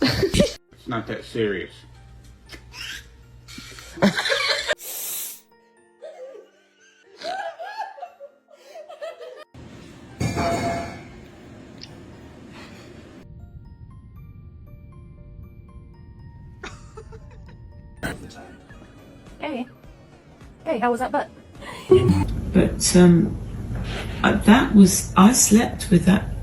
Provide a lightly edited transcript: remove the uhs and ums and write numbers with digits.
It's not that serious. Hey. Hey, how was that butt? But I slept with that